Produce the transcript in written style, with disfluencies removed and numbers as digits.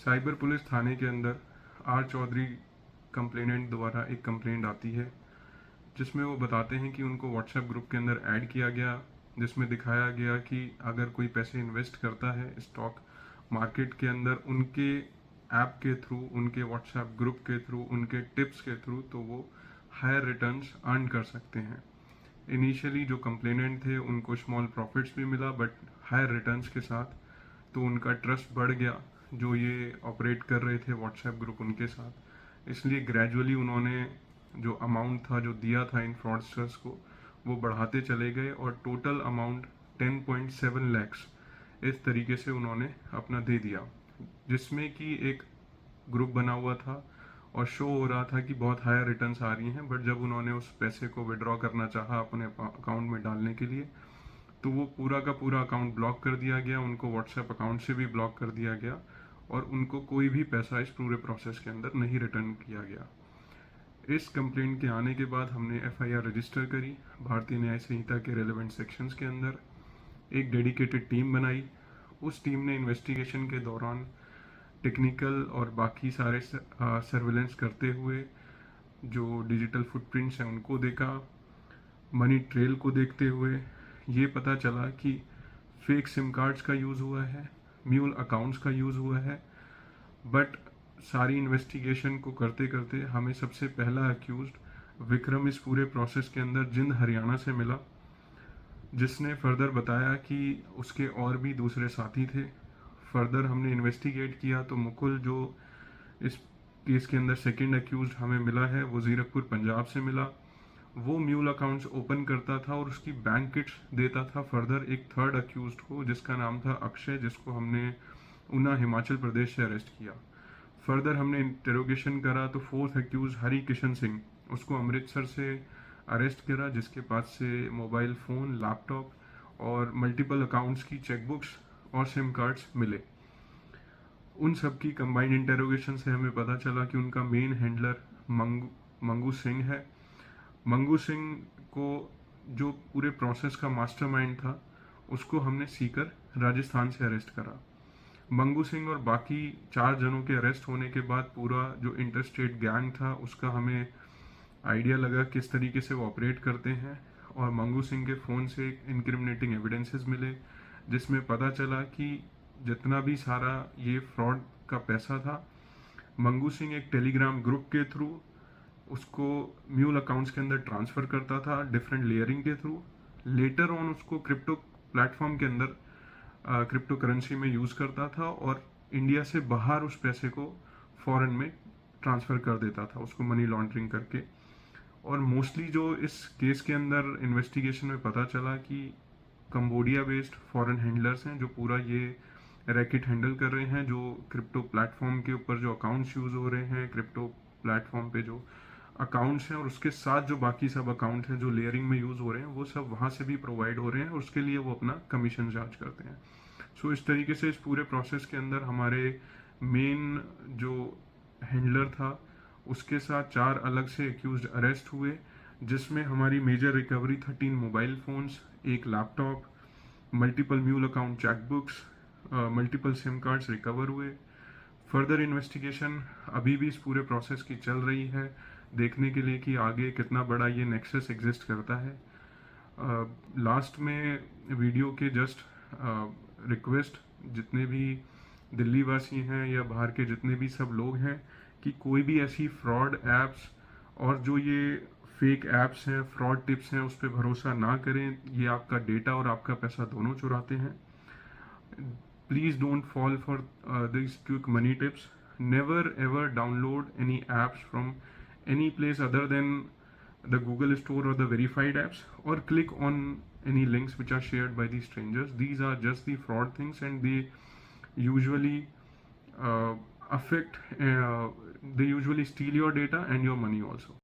Cyber police थाने के अंदर are Chaudhary complainant द्वारा एक कंप्लेंट आती है, जिसमें वो बताते हैं कि उनको व्हाट्सएप ग्रुप के अंदर ऐड किया गया, जिसमें दिखाया गया कि अगर कोई पैसे इन्वेस्ट करता है स्टॉक मार्केट के अंदर उनके ऐप के थ्रू, उनके व्हाट्सएप ग्रुप के थ्रू, उनके टिप्स के थ्रू, तो वो हायर रिटर्न्स अर्न कर सकते हैं। इनिशियली जो कंप्लेनेंट थे उनको स्मॉल प्रॉफिट्स भी मिला, बट हायर रिटर्न्स के साथ तो उनका ट्रस्ट बढ़ गया जो ये ऑपरेट कर रहे थे व्हाट्सएप ग्रुप उनके साथ। इसलिए ग्रेजुअली उन्होंने जो अमाउंट था जो दिया था इन फ्रॉडस्टर्स को वो बढ़ाते चले गए और टोटल अमाउंट 10.7 लैक्स इस तरीके से उन्होंने अपना दे दिया, जिसमें कि एक ग्रुप बना हुआ था और शो हो रहा था कि बहुत हायर रिटर्न्स आ रही हैं। बट जब उन्होंने उस पैसे को विड्रॉ करना चाहा अपने अकाउंट में डालने के लिए, तो वो पूरा का पूरा अकाउंट ब्लॉक कर दिया गया, उनको व्हाट्सएप अकाउंट से भी ब्लॉक कर दिया गया और उनको कोई भी पैसा इस पूरे प्रोसेस के अंदर नहीं रिटर्न किया गया। इस कंप्लेंट के आने के बाद हमने एफआईआर रजिस्टर करी भारतीय न्याय संहिता के रेलेवेंट सेक्शंस के अंदर, एक डेडिकेटेड टीम बनाई। उस टीम ने इन्वेस्टिगेशन के दौरान टेक्निकल और बाकी सारे सर्वेलेंस करते हुए जो डिजिटल फुटप्रिंट्स हैं उनको देखा, मनी ट्रेल को देखते हुए ये पता चला कि फेक सिम कार्ड्स का यूज़ हुआ है, म्यूल अकाउंट्स का यूज़ हुआ है। बट सारी इन्वेस्टिगेशन को करते करते हमें सबसे पहला अक्यूज्ड विक्रम इस पूरे प्रोसेस के अंदर जिंद हरियाणा से मिला, जिसने फर्दर बताया कि उसके और भी दूसरे साथी थे। फर्दर हमने इन्वेस्टिगेट किया तो मुकुल जो इस केस के अंदर सेकंड अक्यूज्ड हमें मिला है वो जीरकपुर पंजाब से मिला। वो म्यूल अकाउंट्स ओपन करता था और उसकी बैंक किट्स देता था फर्दर एक थर्ड अक्यूज्ड को, जिसका नाम था अक्षय, जिसको हमने ऊना हिमाचल प्रदेश से अरेस्ट किया। फर्दर हमने इंटेरोगेशन करा तो फोर्थ अक्यूज हरि किशन सिंह, उसको अमृतसर से अरेस्ट करा, जिसके पास से मोबाइल फ़ोन, लैपटॉप और मल्टीपल अकाउंट्स की चेकबुक्स और सिम कार्ड्स मिले। उन सब की कंबाइंड इंटेरोगेशन से हमें पता चला कि उनका मेन हैंडलर मंगू सिंह है। मंगू सिंह को जो पूरे प्रोसेस का मास्टरमाइंड था उसको हमने सीकर राजस्थान से अरेस्ट करा। मंगू सिंह और बाकी 4 जनों के अरेस्ट होने के बाद पूरा जो इंटरस्टेट गैंग था उसका हमें आइडिया लगा किस तरीके से वो ऑपरेट करते हैं, और मंगू सिंह के फ़ोन से इनक्रिमिनेटिंग एविडेंसेस मिले, जिसमें पता चला कि जितना भी सारा ये फ्रॉड का पैसा था, मंगू सिंह एक टेलीग्राम ग्रुप के थ्रू उसको म्यूल अकाउंट्स के अंदर ट्रांसफ़र करता था डिफरेंट लेयरिंग के थ्रू। लेटर ऑन उसको क्रिप्टो प्लेटफॉर्म के अंदर क्रिप्टो करेंसी में यूज़ करता था और इंडिया से बाहर उस पैसे को फॉरेन में ट्रांसफ़र कर देता था, उसको मनी लॉन्ड्रिंग करके। और मोस्टली जो इस केस के अंदर इन्वेस्टिगेशन में पता चला कि कंबोडिया बेस्ड फॉरेन हैंडलर्स हैं जो पूरा ये रैकेट हैंडल कर रहे हैं, जो क्रिप्टो प्लेटफॉर्म के ऊपर जो अकाउंट्स यूज़ हो रहे हैं, क्रिप्टो प्लेटफॉर्म पे जो अकाउंट्स हैं और उसके साथ जो बाकी सब अकाउंट हैं जो लेयरिंग में यूज़ हो रहे हैं वो सब वहाँ से भी प्रोवाइड हो रहे हैं और उसके लिए वो अपना कमीशन चार्ज करते हैं। सो इस तरीके से इस पूरे प्रोसेस के अंदर हमारे मेन जो हैंडलर था उसके साथ 4 अलग से एक्यूज्ड अरेस्ट हुए, जिसमें हमारी मेजर रिकवरी 13 मोबाइल फ़ोन्स, एक laptop, multiple mule account chequebooks, multiple SIM cards recover हुए। फर्दर इन्वेस्टिगेशन अभी भी इस पूरे प्रोसेस की चल रही है, देखने के लिए कि आगे कितना बड़ा ये नेक्सस एग्जिस्ट करता है। लास्ट में वीडियो के जस्ट रिक्वेस्ट जितने भी दिल्ली वासी हैं या बाहर के जितने भी सब लोग हैं कि कोई भी ऐसी फ्रॉड ऐप्स और जो ये फेक ऐप्स हैं, फ्रॉड टिप्स हैं, उस पर भरोसा ना करें। ये आपका डेटा और आपका पैसा दोनों चुराते हैं। Please don't fall for these quick money tips. Never ever download any apps from any place other than the Google Store or the verified apps, or click on any links which are shared by these strangers. These are just the fraud things, and they usually affect, they usually steal your data and your money also.